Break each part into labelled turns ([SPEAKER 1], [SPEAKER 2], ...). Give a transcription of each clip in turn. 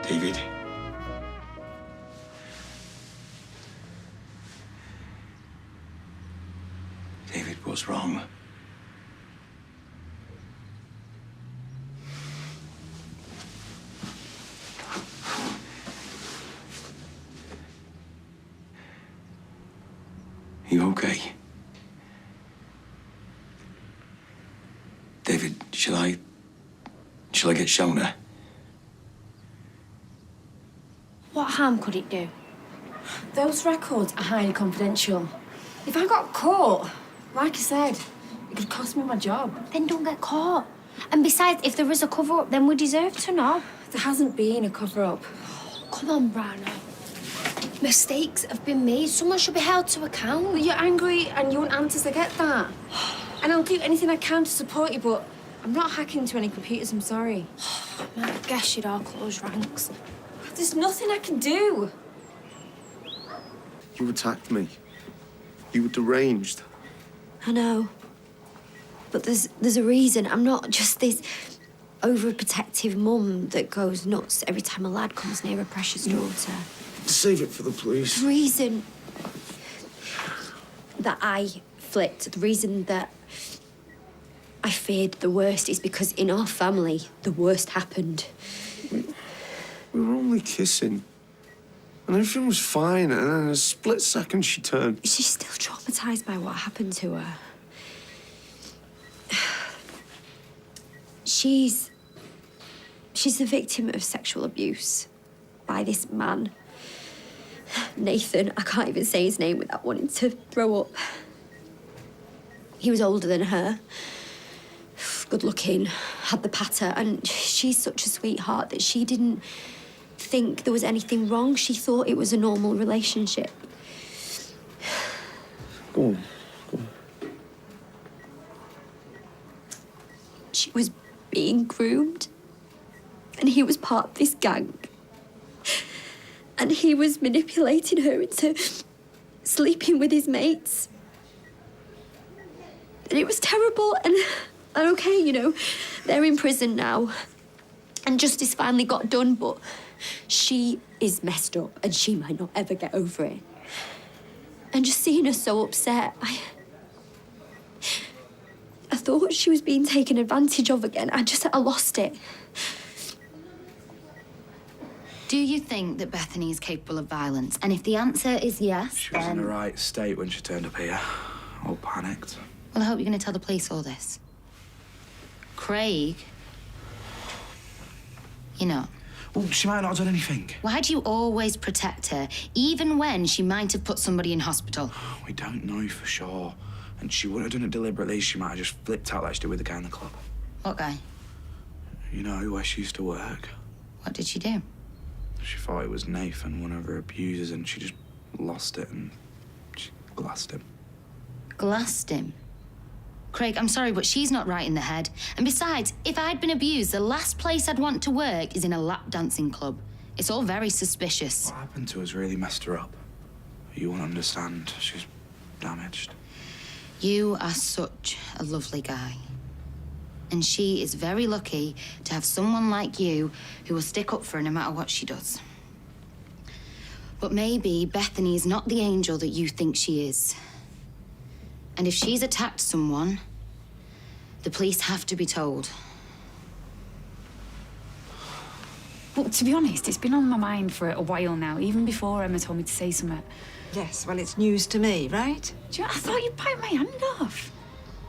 [SPEAKER 1] David. David, what's wrong? You okay? David, shall I get shown her?
[SPEAKER 2] What harm could it do? Those records are highly confidential. If I got caught, like I said, it could cost me my job.
[SPEAKER 3] Then don't get caught. And besides, if there is a cover-up, then we deserve to know.
[SPEAKER 2] There hasn't been a cover-up.
[SPEAKER 3] Come on, Brana. Mistakes have been made. Someone should be held to account.
[SPEAKER 2] You're angry and you want answers, I get that. And I'll do anything I can to support you, but I'm not hacking into any computers, I'm sorry.
[SPEAKER 3] I guess you'd all close ranks.
[SPEAKER 2] There's nothing I can do.
[SPEAKER 4] You attacked me. You were deranged.
[SPEAKER 3] I know. But there's a reason. I'm not just this overprotective mum that goes nuts every time a lad comes near a precious daughter.
[SPEAKER 4] Save it for the police.
[SPEAKER 3] The reason that I flipped, the reason that I feared the worst is because in our family, the worst happened.
[SPEAKER 4] We were only kissing. And everything was fine, and in a split second she turned.
[SPEAKER 3] She's still traumatised by what happened to her. She's the victim of sexual abuse by this man. Nathan, I can't even say his name without wanting to throw up. He was older than her, good looking, had the patter, and she's such a sweetheart that she didn't think there was anything wrong. She thought it was a normal relationship.
[SPEAKER 4] Go on.
[SPEAKER 3] She was being groomed, and he was part of this gang. And he was manipulating her into sleeping with his mates. And it was terrible, and okay, you know, they're in prison now. And justice finally got done, but she is messed up, and she might not ever get over it. And just seeing her so upset, I thought she was being taken advantage of again. I lost it.
[SPEAKER 5] Do you think that Bethany is capable of violence? And if the answer is yes,
[SPEAKER 6] She was
[SPEAKER 5] then...
[SPEAKER 6] in the right state when she turned up here. All panicked.
[SPEAKER 5] Well, I hope you're going to tell the police all this. Craig? You're not.
[SPEAKER 6] Well, she might not have done anything.
[SPEAKER 5] Why do you always protect her, even when she might have put somebody in hospital?
[SPEAKER 6] We don't know for sure. And she wouldn't have done it deliberately. She might have just flipped out like she did with the guy in the club.
[SPEAKER 5] What guy?
[SPEAKER 6] You know, where she used to work.
[SPEAKER 5] What did she do?
[SPEAKER 6] She thought it was Nathan, one of her abusers, and she just lost it and she glassed him.
[SPEAKER 5] Glassed him? Craig, I'm sorry, but she's not right in the head. And besides, if I'd been abused, the last place I'd want to work is in a lap dancing club. It's all very suspicious.
[SPEAKER 6] What happened to us really messed her up. You won't understand. She's damaged.
[SPEAKER 5] You are such a lovely guy. And she is very lucky to have someone like you who will stick up for her no matter what she does. But maybe Bethany is not the angel that you think she is. And if she's attacked someone, the police have to be told.
[SPEAKER 7] Well, to be honest, it's been on my mind for a while now, even before Emma told me to say something.
[SPEAKER 8] Yes, well, it's news to me, right?
[SPEAKER 7] Do you know, I thought you'd bite my hand off.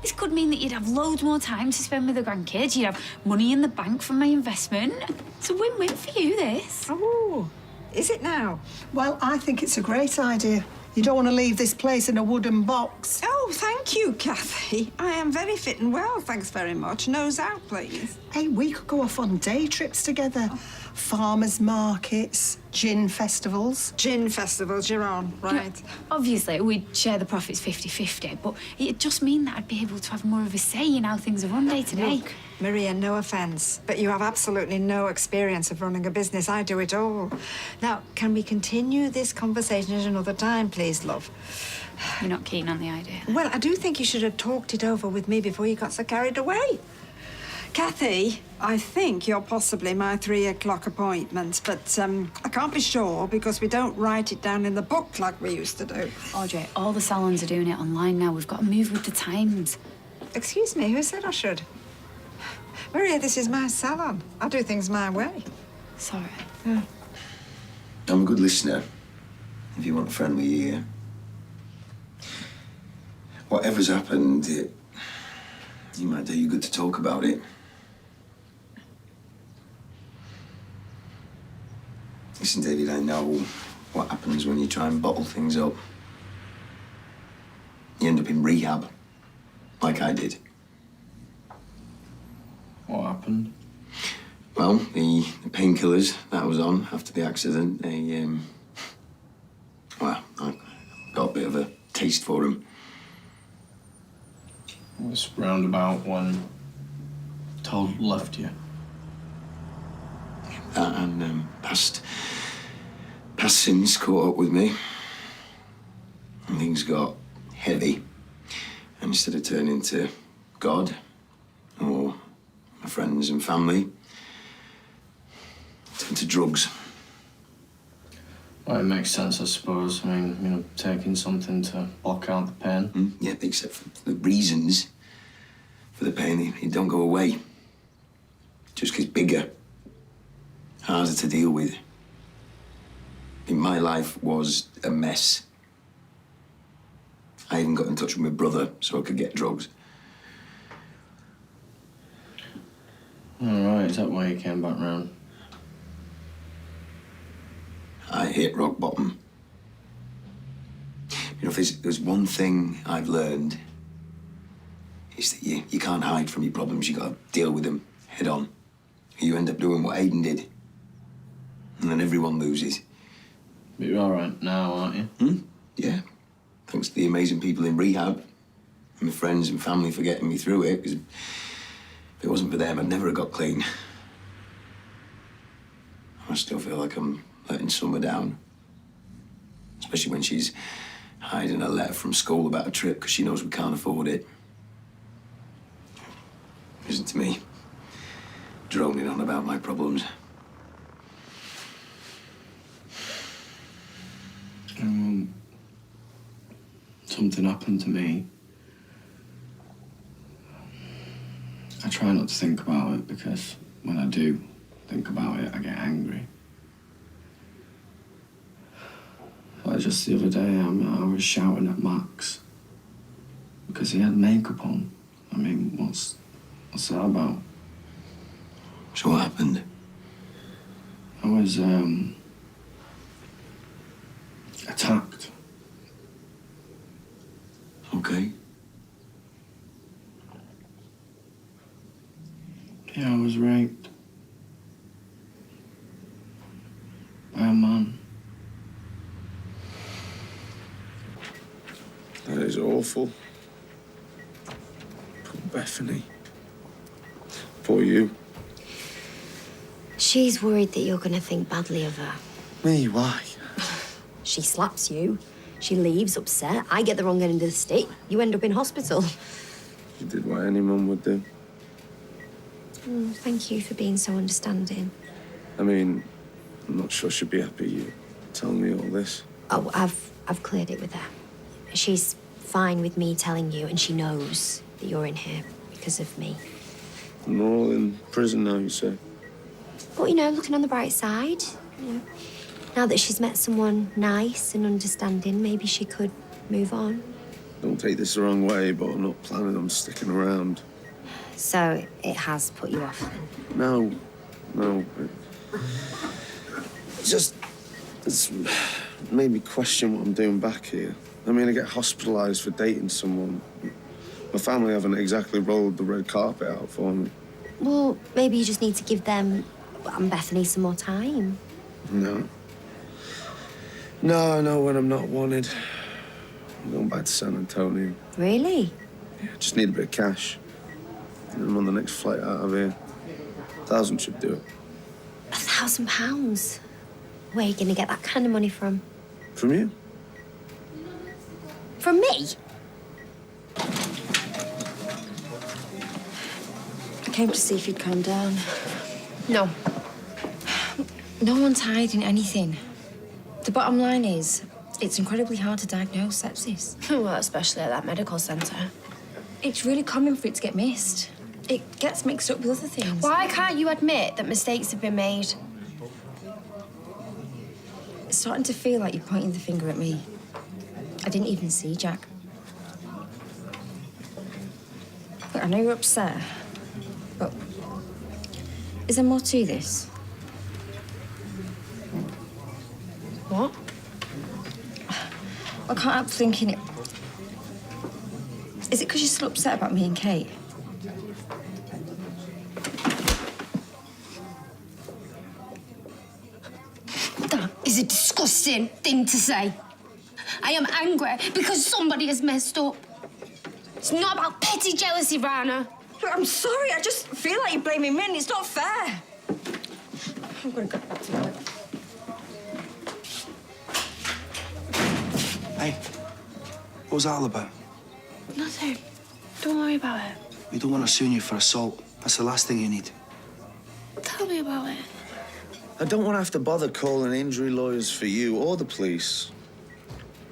[SPEAKER 7] This could mean that you'd have loads more time to spend with the grandkids. You'd have money in the bank from my investment. It's a win-win for you, this.
[SPEAKER 8] Oh, is it now?
[SPEAKER 9] Well, I think it's a great idea. You don't want to leave this place in a wooden box.
[SPEAKER 8] Oh, thank you, Kathy. I am very fit and well, thanks very much. Nose out, please.
[SPEAKER 9] Hey, we could go off on day trips together. Farmers markets, gin festivals.
[SPEAKER 8] Gin festivals, you're on, right.
[SPEAKER 7] Obviously, we'd share the profits 50-50, but it'd just mean that I'd be able to have more of a say in how things are run day to day.
[SPEAKER 8] Look, Maria, no offence, but you have absolutely no experience of running a business. I do it all. Now, can we continue this conversation at another time, please, love?
[SPEAKER 7] You're not keen on the idea?
[SPEAKER 8] Well, I do think you should have talked it over with me before you got so carried away. Kathy, I think you're possibly my 3 o'clock appointment, but I can't be sure because we don't write it down in the book like we used to do.
[SPEAKER 7] Audrey, all the salons are doing it online now. We've got to move with the times.
[SPEAKER 8] Excuse me, who said I should? Maria, this is my salon. I do things my way.
[SPEAKER 7] Sorry.
[SPEAKER 1] I'm a good listener, if you want a friendly ear. Whatever's happened, it might do you good to talk about it. Listen, David, I know what happens when you try and bottle things up. You end up in rehab, like I did.
[SPEAKER 6] What happened?
[SPEAKER 1] Well, the painkillers that I was on after the accident, well, I got a bit of a taste for them.
[SPEAKER 6] It was roundabout when Todd left you.
[SPEAKER 1] That and past sins caught up with me. And things got heavy. And instead of turning to God or my friends and family, I turned to drugs.
[SPEAKER 10] Well, it makes sense, I suppose. I mean, you know, taking something to block out the pain.
[SPEAKER 1] Yeah, except for the reasons for the pain, it don't go away. It just gets bigger, harder to deal with. My life was a mess. I even got in touch with my brother so I could get drugs.
[SPEAKER 10] All right, is that why you came back round?
[SPEAKER 1] I hit rock bottom. You know, if there's one thing I've learned, it's that you can't hide from your problems. You gotta deal with them head on. You end up doing what Aiden did. And then everyone loses.
[SPEAKER 10] But you're all right now, aren't you?
[SPEAKER 1] Yeah. Thanks to the amazing people in rehab and my friends and family for getting me through it. Because if it wasn't for them, I'd never have got clean. I still feel like I'm letting Summer down. Especially when she's hiding a letter from school about a trip because she knows we can't afford it. Listen to me, droning on about my problems.
[SPEAKER 10] Something happened to me. I try not to think about it because when I do think about it, I get angry. Like just the other day, I was shouting at Max because he had makeup on. I mean, what's that about?
[SPEAKER 1] So what happened?
[SPEAKER 10] I was attacked.
[SPEAKER 1] Okay.
[SPEAKER 10] Yeah, I was raped. By a man.
[SPEAKER 4] That is awful. Poor Bethany. Poor you.
[SPEAKER 3] She's worried that you're going to think badly of her.
[SPEAKER 4] Me? Why?
[SPEAKER 3] She slaps you. She leaves upset. I get the wrong end of the stick. You end up in hospital.
[SPEAKER 4] You did what any mum would do.
[SPEAKER 3] Thank you for being so understanding.
[SPEAKER 4] I mean, I'm not sure she'd be happy you telling me all this.
[SPEAKER 3] Oh, I've cleared it with her. She's fine with me telling you, and she knows that you're in here because of me.
[SPEAKER 4] And we're all in prison now, you say?
[SPEAKER 3] But, you know, looking on the bright side, you know, now that she's met someone nice and understanding, maybe she could move on.
[SPEAKER 4] Don't take this the wrong way, but I'm not planning on sticking around.
[SPEAKER 3] So it has put you off then?
[SPEAKER 4] No. It's made me question what I'm doing back here. I mean, I get hospitalised for dating someone. My family haven't exactly rolled the red carpet out for me.
[SPEAKER 3] Well, maybe you just need to give them and Bethany some more time.
[SPEAKER 4] No, I know when I'm not wanted. I'm going back to San Antonio.
[SPEAKER 3] Really?
[SPEAKER 4] Yeah, just need a bit of cash. And I'm on the next flight out of here. 1,000 should do it.
[SPEAKER 3] £1,000? Where are you going to get that kind of money from?
[SPEAKER 4] From you?
[SPEAKER 3] From me?
[SPEAKER 2] I came to see if you'd calm down. No. No one's hiding anything. The bottom line is, it's incredibly hard to diagnose sepsis. Well, especially at that medical centre. It's really common for it to get missed. It gets mixed up with other things. Why can't you admit that mistakes have been made? It's starting to feel like you're pointing the finger at me. I didn't even see Jack. Look, I know you're upset, but is there more to this? What? I can't help thinking it. Is it because you're still upset about me and Kate?
[SPEAKER 11] That is a disgusting thing to say. I am angry because somebody has messed up. It's not about petty jealousy, Rana.
[SPEAKER 2] Look, I'm sorry. I just feel like you're blaming me and it's not fair. I'm going to go back to work.
[SPEAKER 12] Hey, what was that all about?
[SPEAKER 11] Nothing. Don't worry about it.
[SPEAKER 12] We don't want to sue you for assault. That's the last thing you need.
[SPEAKER 11] Tell me about it.
[SPEAKER 4] I don't want to have to bother calling injury lawyers for you or the police.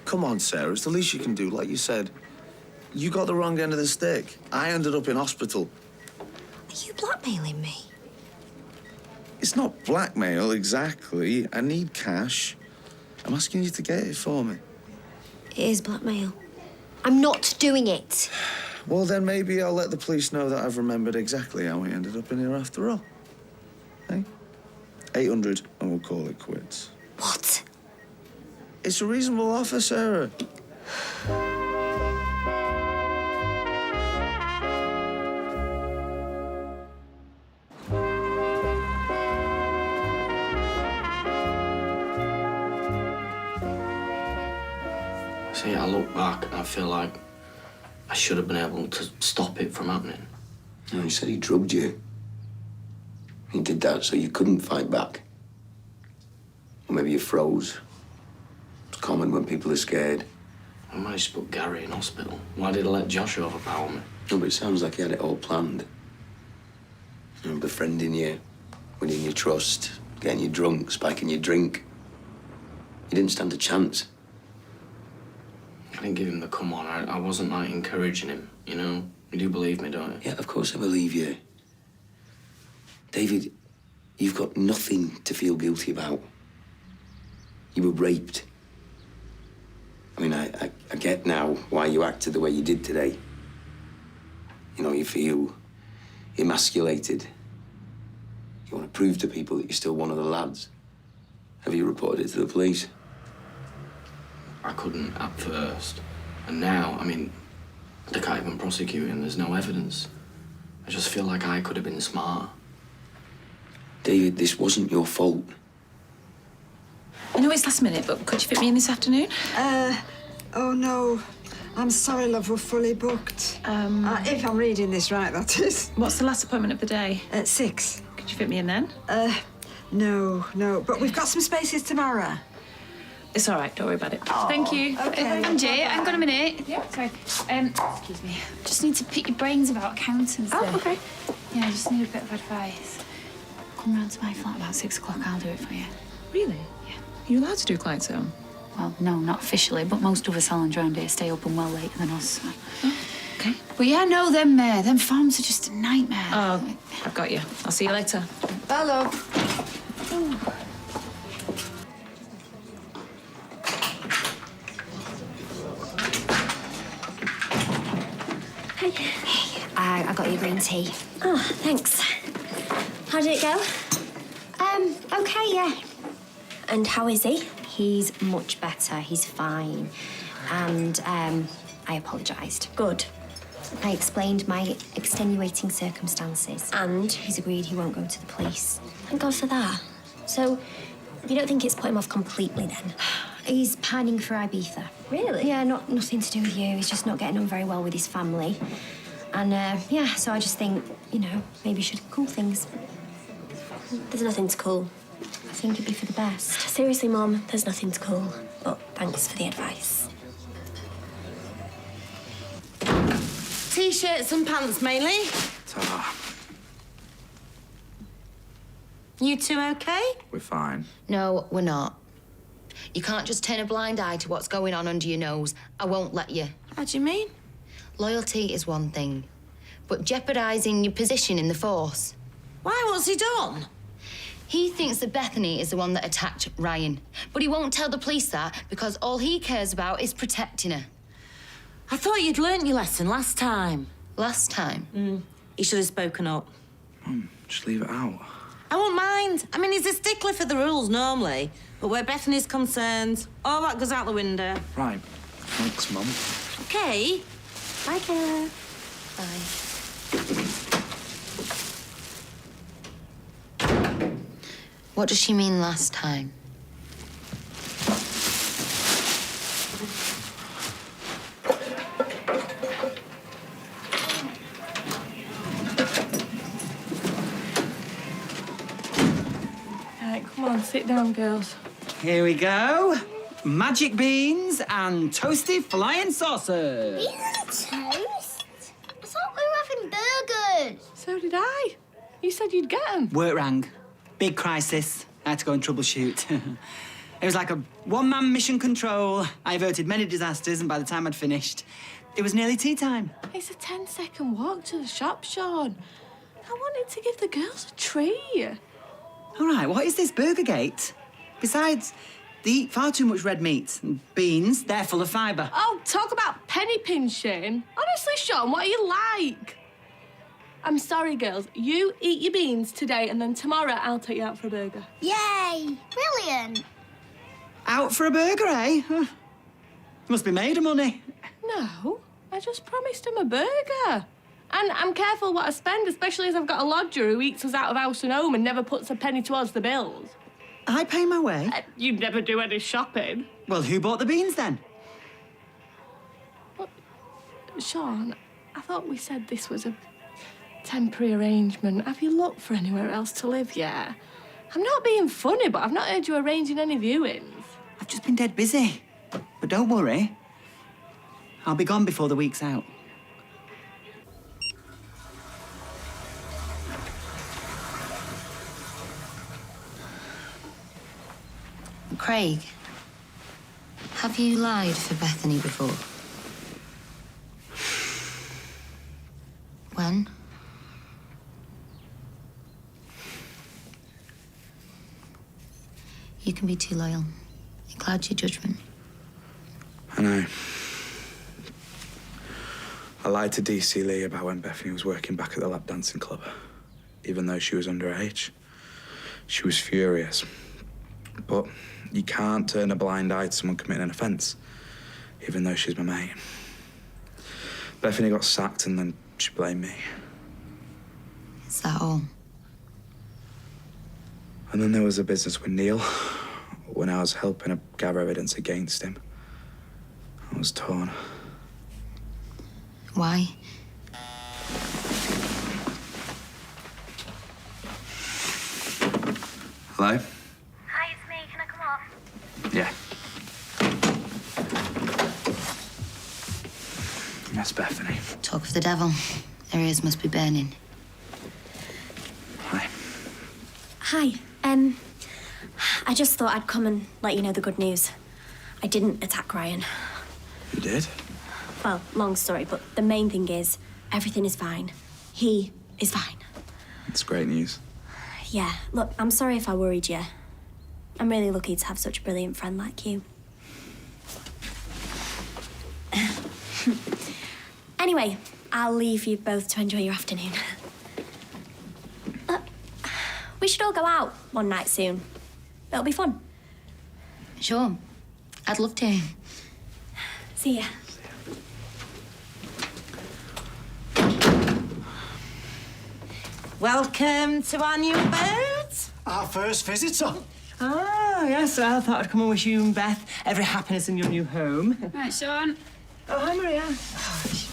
[SPEAKER 4] Come on, Sarah, it's the least you can do. Like you said, you got the wrong end of the stick. I ended up in hospital.
[SPEAKER 2] Are you blackmailing me?
[SPEAKER 4] It's not blackmail, exactly. I need cash. I'm asking you to get it for me.
[SPEAKER 2] It is blackmail. I'm not doing it.
[SPEAKER 4] Well, then maybe I'll let the police know that I've remembered exactly how I ended up in here after all. Hey? 800 and we'll call it quits.
[SPEAKER 2] What?
[SPEAKER 4] It's a reasonable offer, Sarah.
[SPEAKER 10] See, I look back and I feel like I should have been able to stop it from happening.
[SPEAKER 1] No, he said he drugged you. He did that so you couldn't fight back. Or maybe you froze. It's common when people are scared.
[SPEAKER 10] I managed to put Gary in hospital. Why did I let Josh overpower me?
[SPEAKER 1] No, but it sounds like he had it all planned. You know, befriending you, winning your trust, getting you drunk, spiking your drink. You didn't stand a chance.
[SPEAKER 10] I didn't give him the come on. I wasn't, like, encouraging him, you know? You do believe me, don't you?
[SPEAKER 1] Yeah, of course I believe you. David, you've got nothing to feel guilty about. You were raped. I mean, I get now why you acted the way you did today. You know, you feel emasculated. You want to prove to people that you're still one of the lads. Have you reported it to the police?
[SPEAKER 10] I couldn't at first. And now, I mean, they can't even prosecute him. There's no evidence. I just feel like I could have been smart.
[SPEAKER 1] David, this wasn't your fault.
[SPEAKER 13] I know it's last minute, but could you fit me in this afternoon?
[SPEAKER 8] Oh no. I'm sorry, love, we're fully booked. If I'm reading this right, that is.
[SPEAKER 13] What's the last appointment of the day?
[SPEAKER 8] At 6.
[SPEAKER 13] Could you fit me in then?
[SPEAKER 8] No, but we've got some spaces tomorrow.
[SPEAKER 13] It's all right, don't worry about it.
[SPEAKER 8] Oh,
[SPEAKER 7] Thank you.
[SPEAKER 8] okay.
[SPEAKER 7] MJ, hang on a minute.
[SPEAKER 13] Yeah.
[SPEAKER 7] Sorry. Excuse me. Just need to pick your brains about accounts and stuff.
[SPEAKER 13] Oh, okay.
[SPEAKER 7] Yeah, I just need a bit of advice. Come round to my flat about 6 o'clock, I'll do it for you.
[SPEAKER 13] Really?
[SPEAKER 7] Yeah.
[SPEAKER 13] Are you allowed to do client zone?
[SPEAKER 7] Well, no, not officially, but most other salons around here stay open well later than us. So.
[SPEAKER 13] Oh, okay.
[SPEAKER 7] But yeah, no, them farms are just a nightmare.
[SPEAKER 13] Oh, I've got you. I'll see you later.
[SPEAKER 2] Bye, love.
[SPEAKER 3] I got you green tea.
[SPEAKER 2] Oh, thanks. How did it go?
[SPEAKER 3] Okay, yeah.
[SPEAKER 2] And how is he?
[SPEAKER 3] He's much better. He's fine. And, I apologised.
[SPEAKER 2] Good.
[SPEAKER 3] I explained my extenuating circumstances.
[SPEAKER 2] And?
[SPEAKER 3] He's agreed he won't go to the police.
[SPEAKER 2] Thank God for that. So, you don't think it's put him off completely then?
[SPEAKER 3] He's pining for Ibiza.
[SPEAKER 2] Really?
[SPEAKER 3] Yeah, nothing to do with you. He's just not getting on very well with his family. And, yeah, so I just think, you know, maybe you should cool things.
[SPEAKER 2] There's nothing to cool.
[SPEAKER 3] I think it'd be for the best.
[SPEAKER 2] Seriously, Mum, there's nothing to cool. But thanks for the advice.
[SPEAKER 11] T-shirts and pants mainly.
[SPEAKER 6] Ta.
[SPEAKER 14] You two okay?
[SPEAKER 6] We're fine.
[SPEAKER 5] No, we're not. You can't just turn a blind eye to what's going on under your nose. I won't let you.
[SPEAKER 14] How do you mean?
[SPEAKER 5] Loyalty is one thing, but jeopardising your position in the force.
[SPEAKER 14] Why? What's he done?
[SPEAKER 5] He thinks that Bethany is the one that attacked Ryan, but he won't tell the police that because all he cares about is protecting her.
[SPEAKER 14] I thought you'd learnt your lesson last time.
[SPEAKER 5] Last time?
[SPEAKER 14] He should have spoken up.
[SPEAKER 6] Mum, just leave it out.
[SPEAKER 14] I won't mind. I mean, he's a stickler for the rules normally, but where Bethany's concerned, all that goes out the window.
[SPEAKER 6] Right. Thanks, Mum.
[SPEAKER 14] Okay. Bye, Kayla.
[SPEAKER 5] Bye. What does she mean last time?
[SPEAKER 13] Right, come on, sit down, girls.
[SPEAKER 15] Here we go. Magic beans and toasty flying saucers.
[SPEAKER 11] Toast? I thought we were having burgers.
[SPEAKER 13] So did I. You said you'd get them.
[SPEAKER 15] Work rang. Big crisis. I had to go and troubleshoot. It was like a one-man mission control. I averted many disasters, and by the time I'd finished, it was nearly tea time.
[SPEAKER 13] It's a 10-second walk to the shop, Sean. I wanted to give the girls a treat.
[SPEAKER 15] All right, what is this Burgergate? Besides, they eat far too much red meat. And beans, they're full of fibre.
[SPEAKER 13] Oh, talk about penny pinching. Honestly, Sean, what are you like? I'm sorry, girls. You eat your beans today, and then tomorrow I'll take you out for a burger.
[SPEAKER 11] Yay! Brilliant.
[SPEAKER 15] Out for a burger, eh? Huh. Must be made of money.
[SPEAKER 13] No, I just promised him a burger. And I'm careful what I spend, especially as I've got a lodger who eats us out of house and home and never puts a penny towards the bills.
[SPEAKER 15] I pay my way.
[SPEAKER 13] You never do any shopping.
[SPEAKER 15] Well, who bought the beans, then?
[SPEAKER 13] But, Sean, I thought we said this was a temporary arrangement. Have you looked for anywhere else to live yet? I'm not being funny, but I've not heard you arranging any viewings.
[SPEAKER 15] I've just been dead busy. But don't worry. I'll be gone before the week's out.
[SPEAKER 5] Craig, have you lied for Bethany before? When? You can be too loyal. It clouds your judgment.
[SPEAKER 6] I know. I lied to DC Lee about when Bethany was working back at the lap dancing club. Even though she was underage. She was furious. But you can't turn a blind eye to someone committing an offence, even though she's my mate. Bethany got sacked and then she blamed me.
[SPEAKER 5] Is that all?
[SPEAKER 6] And then there was a business with Neil, when I was helping her gather evidence against him. I was torn.
[SPEAKER 5] Why?
[SPEAKER 6] Hello?
[SPEAKER 11] Hi, it's me. Can I come on?
[SPEAKER 6] Yeah. Yes, Bethany.
[SPEAKER 5] Talk of the devil. Her ears must be burning.
[SPEAKER 6] Hi.
[SPEAKER 16] Hi. I just thought I'd come and let you know the good news. I didn't attack Ryan.
[SPEAKER 6] You did?
[SPEAKER 16] Well, long story, but the main thing is everything is fine. He is fine.
[SPEAKER 6] It's great news.
[SPEAKER 16] Yeah, look, I'm sorry if I worried you. I'm really lucky to have such a brilliant friend like you. Anyway, I'll leave you both to enjoy your afternoon. We should all go out one night soon. It'll be fun.
[SPEAKER 5] Sure. I'd love to.
[SPEAKER 16] See ya.
[SPEAKER 14] Welcome to our new abode.
[SPEAKER 9] Our first visitor.
[SPEAKER 15] Ah, yes, I thought I'd come and wish you and Beth every happiness in your new home.
[SPEAKER 7] Right, Sean.
[SPEAKER 15] Oh, hi, Maria.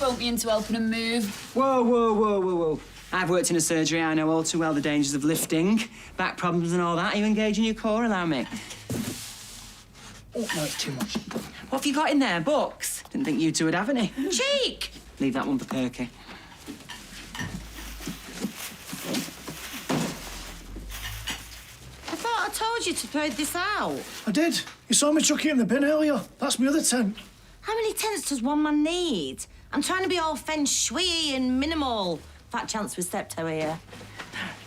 [SPEAKER 7] Won't be into helping him move.
[SPEAKER 15] Whoa, whoa, whoa, whoa, whoa. I've worked in a surgery. I know all too well the dangers of lifting, back problems and all that. Are you engaging your core? Allow me. Oh, no, it's too much. What have you got in there? Books? Didn't think you two would have any.
[SPEAKER 14] Cheek!
[SPEAKER 15] Leave that one for Perky.
[SPEAKER 14] I told you to parade this out.
[SPEAKER 17] I did. You saw me chuck it in the bin earlier. That's my other tent.
[SPEAKER 14] How many tents does one man need? I'm trying to be all feng shui and minimal. Fat chance with Steptoe here.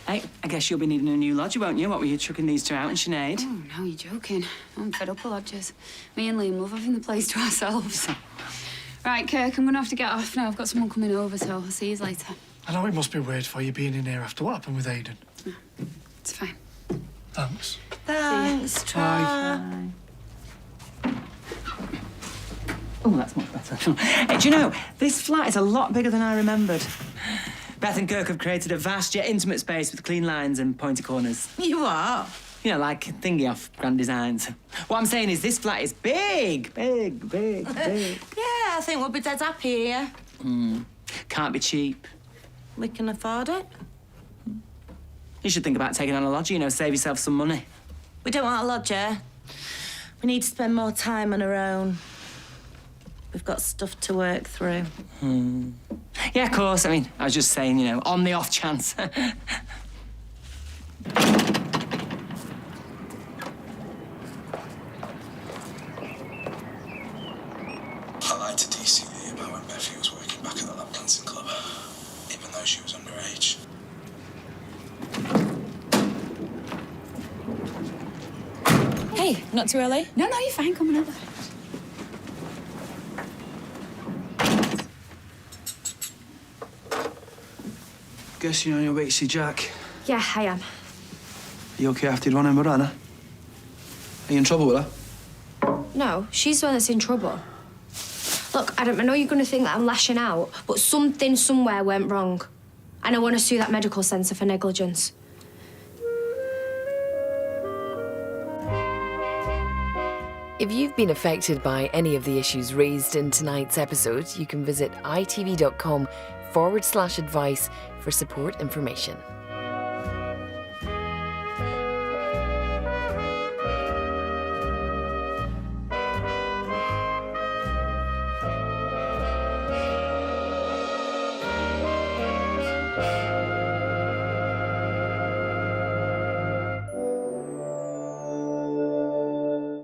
[SPEAKER 15] Hey, I guess you'll be needing a new lodger, won't you? What were you chucking these two out in Sinead?
[SPEAKER 7] Oh, no, you're joking. I'm fed up with lodgers. Me and Liam love having the place to ourselves. Right, Kirk, I'm going to have to get off now. I've got someone coming over, so I'll see you later.
[SPEAKER 17] I know it must be weird for you being in here after what happened with Aidan.
[SPEAKER 7] It's fine.
[SPEAKER 17] Thanks.
[SPEAKER 14] Thanks, Tra.
[SPEAKER 15] Oh, that's much better. Hey, do you know, this flat is a lot bigger than I remembered. Beth and Kirk have created a vast yet intimate space with clean lines and pointy corners.
[SPEAKER 14] You are?
[SPEAKER 15] You know, like thingy off Grand Designs. What I'm saying is this flat is big.
[SPEAKER 14] Yeah, I think we'll be dead happy here.
[SPEAKER 15] Can't be cheap.
[SPEAKER 14] We can afford it.
[SPEAKER 15] You should think about taking on a lodger, you know, save yourself some money.
[SPEAKER 14] We don't want a lodger. We need to spend more time on our own. We've got stuff to work through.
[SPEAKER 15] Yeah, of course. I mean, I was just saying, you know, on the off chance.
[SPEAKER 6] I lied to DCD about when Beffy was working back at the lap dancing club, even though she was underage.
[SPEAKER 7] Hey, not too early? No, you're fine. Come on over.
[SPEAKER 12] Guess you're on your way to see Jack.
[SPEAKER 3] Yeah, I am.
[SPEAKER 12] Are you okay after you'd run in with Anna? Are you in trouble with her?
[SPEAKER 2] No, she's the one that's in trouble. Look, Adam, I know you're going to think that I'm lashing out, but something somewhere went wrong. And I want to sue that medical centre for negligence.
[SPEAKER 18] If you've been affected by any of the issues raised in tonight's episode, you can visit itv.com/advice for support information.